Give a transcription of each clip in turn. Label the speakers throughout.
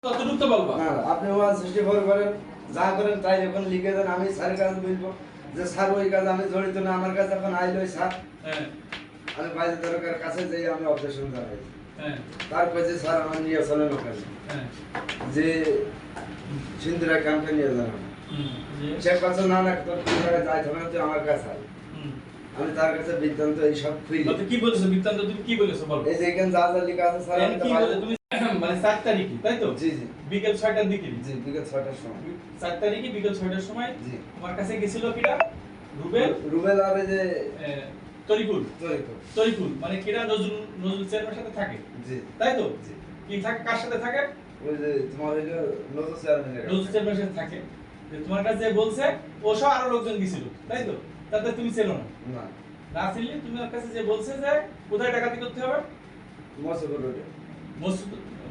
Speaker 1: ততটুকু তো বলবা।
Speaker 2: হ্যাঁ, আপনি 164 করেন, যা করেন তাই যখন লিখে দেন, আমি স্যারের কাছে বলবো যে স্যার ওই কাজে আমি জড়িত না, আমার কাছে এখন আইলো স্যার,
Speaker 1: হ্যাঁ
Speaker 2: আমি বাইরে দরকার কাছে যাই আমি অবজেকশন জানাই।
Speaker 1: হ্যাঁ
Speaker 2: তারপর যে স্যার আমার নিয়ে চলেন ওখানে,
Speaker 1: হ্যাঁ
Speaker 2: যে সিন্ধুরা ক্যাম্পে নিয়ে যান,
Speaker 1: যে
Speaker 2: সে কাছে না না তোর কোন জায়গায় যাই হবে না, তুই আমার কাছে আয়। আমি তার কাছে বৃত্তান্ত এইসব খুঁজি।
Speaker 1: তো কি বলেছো বৃত্তান্ত, তুমি কি বলেছো বলো।
Speaker 2: এই যে এখানে যা যা লেখা আছে স্যার, আমি
Speaker 1: কি বলে তুমি মানে 7 তারিখে তাই তো?
Speaker 2: জি জি
Speaker 1: বিকেল 6টার দিকে।
Speaker 2: জি বিকেল 6টার সময়
Speaker 1: 7 তারিখে বিকেল 6টার সময়
Speaker 2: জি
Speaker 1: তোমার কাছে গেছিল কিরা? রুবেল
Speaker 2: রুবেল আর এই যে
Speaker 1: তরিকুল।
Speaker 2: তরিকুল
Speaker 1: তরিকুল মানে কিরা নজরুল চেয়ারম্যানের সাথে থাকে
Speaker 2: জি
Speaker 1: তাই তো?
Speaker 2: জি
Speaker 1: কি থাকে, কার সাথে থাকে?
Speaker 2: ওই যে তোমার ওই যে নজর চেয়ারম্যানের
Speaker 1: নজরুল চেয়ারম্যানের সাথে থাকে। যে তোমার কাছে বলছে ও সহ আরো লোকজন গেছিল তাই তো? তাতে তুমি ছিল না।
Speaker 2: না
Speaker 1: না ছিলে, তুমি ওর কাছে যে বলছে যে কোথায় ডাকাতি করতে হবে?
Speaker 2: মসজিদ রোডে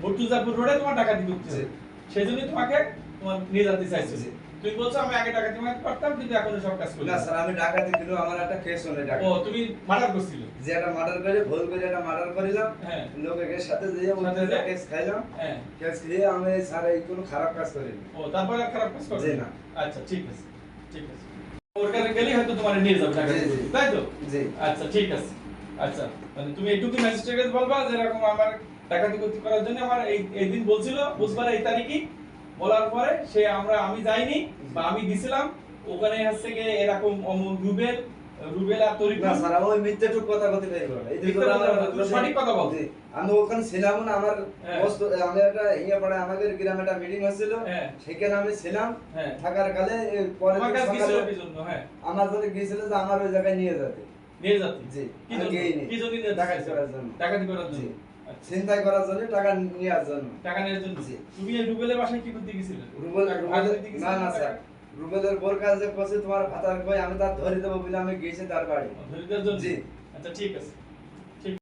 Speaker 1: মর্তুজাপুর রোডে তোমার ডাকাতি করতে হবে।
Speaker 2: জি।
Speaker 1: সেজন্যই তোমাকে তোমার নিয়ে যেতে চাইছে।
Speaker 2: জি।
Speaker 1: তুমি বলছো আমি আগে ডাকাতি মারতে পারতাম কিন্তু এখন সব কাজ করি।
Speaker 2: না স্যার, আমি ডাকাতি ছিল, আমার একটা কেস হলো
Speaker 1: ও
Speaker 2: ডাকাতি।
Speaker 1: তুমি মার্ডার করছিলে।
Speaker 2: যে একটা মার্ডার করে ভুল করে একটা মার্ডার করিলাম,
Speaker 1: হ্যাঁ
Speaker 2: লোকের সাথে যেয়ে
Speaker 1: সাথে
Speaker 2: ওদের
Speaker 1: যেয়ে?
Speaker 2: কেস খাইলাম,
Speaker 1: হ্যাঁ
Speaker 2: কেস খেয়ে আমি স্যার এই কোনো খারাপ কাজ করিনি।
Speaker 1: ও তারপরে আর খারাপ কাজ করবে
Speaker 2: জি না।
Speaker 1: আচ্ছা ঠিক আছে ঠিক আছে। ওর কাছে গেলেই হয়তো তোমার নিয়ে যাবে ডাকাতি
Speaker 2: জি, জি।
Speaker 1: করতে, তাই তো?
Speaker 2: জি
Speaker 1: আচ্ছা ঠিক আছে। আচ্ছা মানে তুমি এইটুকু ম্যাজিস্ট্রেটকে বলবা যে এরকম আমার ডাকাতি করতে করার জন্য আমার এই দিন বলছিল, বুধবার এই তারিখই বলার পরে সে আমি যাইনি বা আমি দিছিলাম ওখানে হচ্ছে গিয়ে এরকম রুবেল আর তরিকুল।
Speaker 2: না স্যার, আমি ওই মিথ্যাটুক কথা বলতে পারবো না। এই যে
Speaker 1: মিথ্যা কথা বলতে, তুমি সঠিক কথা বল।
Speaker 2: জি, আমি ওখানে ছিলাম না, আমার
Speaker 1: হ্যাঁ।
Speaker 2: আমি একটা পাড়ায় আমাদের গ্রামে একটা মিটিং হচ্ছিল,
Speaker 1: হ্যাঁ।
Speaker 2: সেখানে আমি ছিলাম।
Speaker 1: হ্যাঁ।
Speaker 2: থাকার কালে পরে
Speaker 1: তোমার কাছে গিয়েছিল কি জন্য? হ্যাঁ
Speaker 2: আমার জন্য গিয়েছিল যে আমার ওই জায়গায় নিয়ে যেতে।
Speaker 1: নিয়ে যাচ্ছি।
Speaker 2: জি,
Speaker 1: কি
Speaker 2: আমি
Speaker 1: জন্য?
Speaker 2: গেইনি।
Speaker 1: কি জন্য নিয়ে
Speaker 2: ডাকাতি করার জন্য।
Speaker 1: ডাকাতি করার
Speaker 2: জি,
Speaker 1: জন্য। আচ্ছা।
Speaker 2: ছিনতাই করার জন্য, টাকা নেওয়ার জন্য।
Speaker 1: টাকা নেওয়ার জন্য।
Speaker 2: জি।
Speaker 1: তুমি এই রুবেলের বাসায় কি করতে গেছিলে?
Speaker 2: না না স্যার, রুবেলের বোর কাছে কইছে তোমার ভাতার কই, আমি তার ধরে দেবো বলে আমি গেছি তার বাড়ি।
Speaker 1: ধরে দেওয়ার জন্য?
Speaker 2: জি।
Speaker 1: আচ্ছা ঠিক আছে।